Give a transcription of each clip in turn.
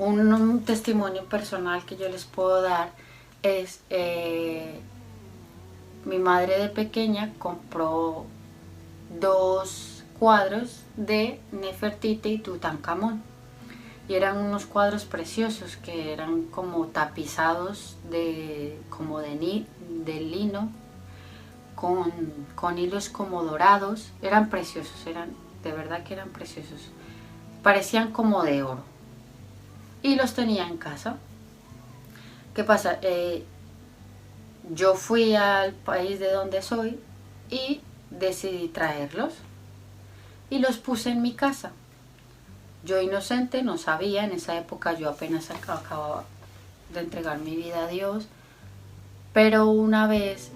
Un testimonio personal que yo les puedo dar es, mi madre de pequeña compró 2 cuadros de Nefertiti y Tutankamón. Y eran unos cuadros preciosos que eran como tapizados de lino con hilos como dorados. Eran preciosos, de verdad que eran preciosos. Parecían como de oro. Y los tenía en casa. ¿Qué pasa? Yo fui al país de donde soy y decidí traerlos y los puse en mi casa. Yo inocente, no sabía, en esa época yo apenas acababa de entregar mi vida a Dios, pero una vez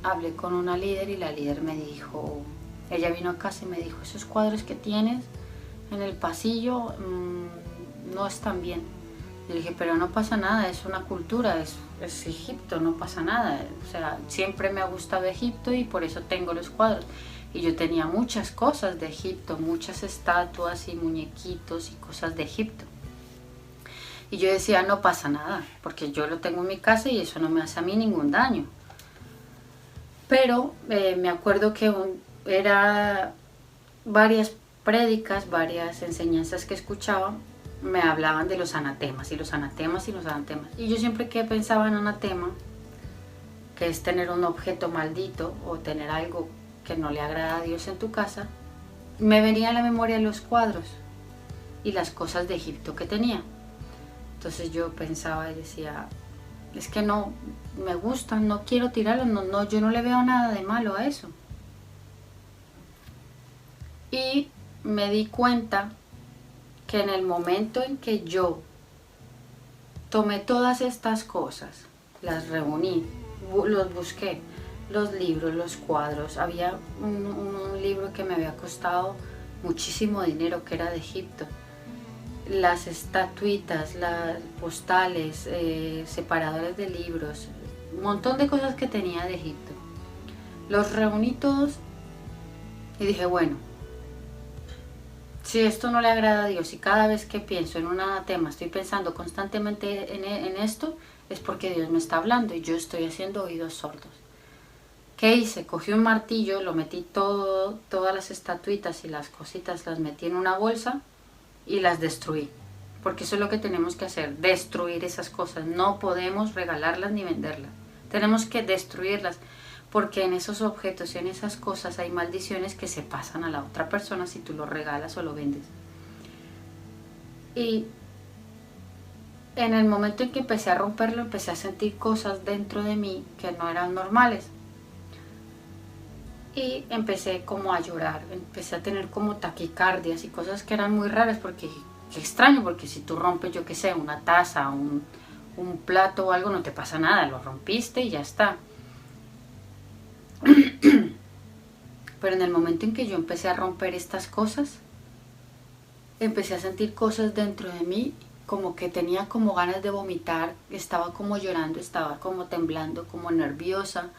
hablé con una líder y la líder me dijo, ella vino a casa y me dijo, esos cuadros que tienes en el pasillo no están bien. Y le dije, pero no pasa nada, es una cultura, es Egipto, no pasa nada. O sea, siempre me ha gustado Egipto y por eso tengo los cuadros. Y yo tenía muchas cosas de Egipto, muchas estatuas y muñequitos y cosas de Egipto. Y yo decía, no pasa nada, porque yo lo tengo en mi casa y eso no me hace a mí ningún daño. Pero me acuerdo que era varias prédicas, varias enseñanzas que escuchaba, me hablaban de los anatemas y los anatemas y los anatemas. Y yo siempre que pensaba en anatema, que es tener un objeto maldito o tener algo que no le agrada a Dios en tu casa, me venía a la memoria los cuadros y las cosas de Egipto que tenía. Entonces yo pensaba y decía, es que no me gustan, no quiero tirarlos, no, yo no le veo nada de malo a eso. Y me di cuenta que en el momento en que yo tomé todas estas cosas, las reuní, los busqué, los libros, los cuadros, había un libro que me había costado muchísimo dinero que era de Egipto, las estatuitas, las postales, separadores de libros, un montón de cosas que tenía de Egipto. Los reuní todos y dije, bueno, si esto no le agrada a Dios y cada vez que pienso en un anatema estoy pensando constantemente en esto, es porque Dios me está hablando y yo estoy haciendo oídos sordos. ¿Qué hice? Cogí un martillo, lo metí todas las estatuitas y las cositas, las metí en una bolsa y las destruí. Porque eso es lo que tenemos que hacer, destruir esas cosas. No podemos regalarlas ni venderlas. Tenemos que destruirlas. Porque en esos objetos y en esas cosas hay maldiciones que se pasan a la otra persona si tú lo regalas o lo vendes. Y en el momento en que empecé a romperlo, empecé a sentir cosas dentro de mí que no eran normales. Y empecé como a llorar, empecé a tener como taquicardias y cosas que eran muy raras porque, qué extraño, porque si tú rompes, yo qué sé, una taza, un plato o algo, no te pasa nada, lo rompiste y ya está. Pero en el momento en que yo empecé a romper estas cosas, empecé a sentir cosas dentro de mí, como que tenía como ganas de vomitar, estaba como llorando, estaba como temblando, como nerviosa.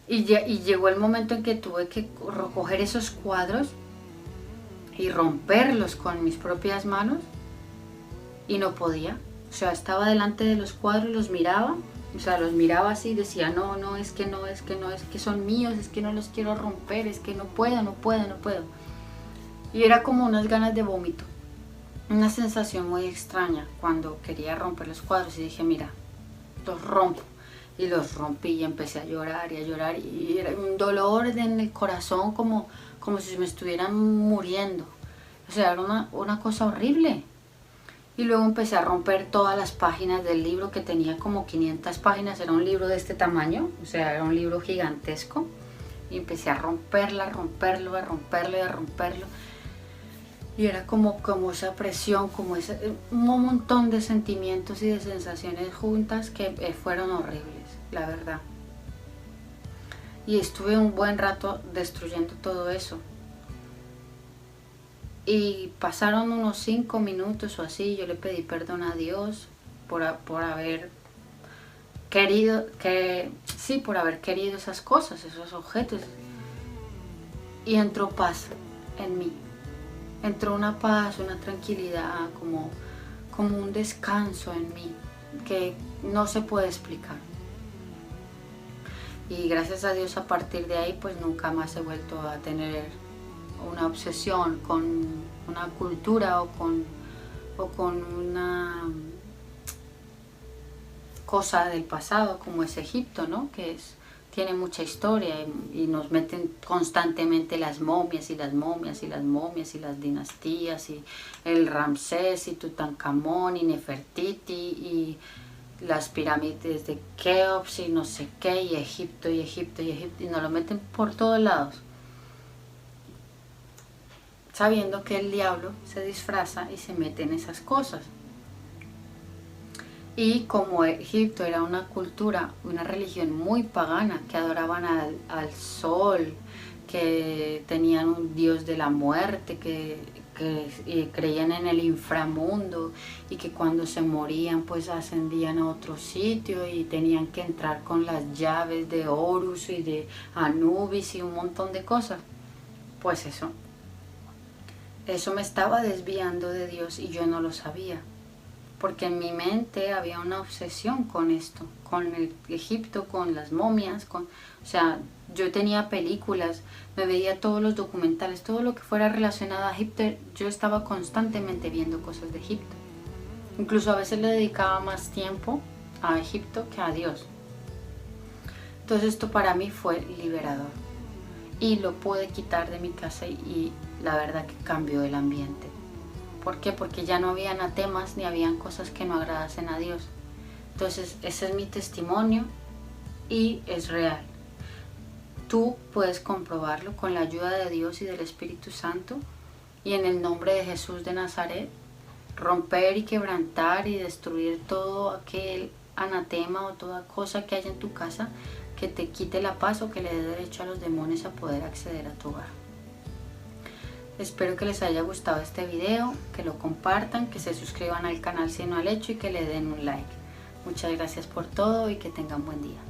Y llegó el momento en que tuve que recoger esos cuadros y romperlos con mis propias manos y no podía. O sea, estaba delante de los cuadros, los miraba. O sea, los miraba así y decía, no, es que son míos, es que no los quiero romper, es que no puedo. Y era como unas ganas de vómito, una sensación muy extraña cuando quería romper los cuadros y dije, mira, los rompo. Y los rompí y empecé a llorar y era un dolor en el corazón como si me estuvieran muriendo. O sea, era una cosa horrible. Y luego empecé a romper todas las páginas del libro que tenía como 500 páginas. Era un libro de este tamaño, o sea, era un libro gigantesco. Y empecé a romperlo. Y era como esa presión, un montón de sentimientos y de sensaciones juntas que fueron horribles, la verdad. Y estuve un buen rato destruyendo todo eso. Y pasaron unos 5 minutos o así, yo le pedí perdón a Dios por haber querido, por haber querido esas cosas, esos objetos. Y entró paz en mí. Entró una paz, una tranquilidad, como un descanso en mí que no se puede explicar. Y gracias a Dios, a partir de ahí pues nunca más he vuelto a tener una obsesión con una cultura o con una cosa del pasado como es Egipto, ¿no? Tiene mucha historia y nos meten constantemente las momias y las momias y las momias y las dinastías y el Ramsés y Tutankamón y Nefertiti y las pirámides de Keops y no sé qué, y Egipto y Egipto y Egipto, y nos lo meten por todos lados, sabiendo que el diablo se disfraza y se mete en esas cosas. Y como Egipto era una cultura, una religión muy pagana, que adoraban al sol, que tenían un dios de la muerte, que creían en el inframundo y que cuando se morían pues ascendían a otro sitio y tenían que entrar con las llaves de Horus y de Anubis y un montón de cosas. Pues eso me estaba desviando de Dios y yo no lo sabía, porque en mi mente había una obsesión con esto, con el Egipto, con las momias, o sea, yo tenía películas, me veía todos los documentales, todo lo que fuera relacionado a Egipto, yo estaba constantemente viendo cosas de Egipto. Incluso a veces le dedicaba más tiempo a Egipto que a Dios. Entonces esto para mí fue liberador y lo pude quitar de mi casa y la verdad que cambió el ambiente. ¿Por qué? Porque ya no había anatemas ni habían cosas que no agradasen a Dios. Entonces ese es mi testimonio y es real. Tú puedes comprobarlo con la ayuda de Dios y del Espíritu Santo, y en el nombre de Jesús de Nazaret, romper y quebrantar y destruir todo aquel anatema o toda cosa que haya en tu casa que te quite la paz o que le dé derecho a los demonios a poder acceder a tu hogar. Espero que les haya gustado este video, que lo compartan, que se suscriban al canal si no lo han hecho y que le den un like. Muchas gracias por todo y que tengan buen día.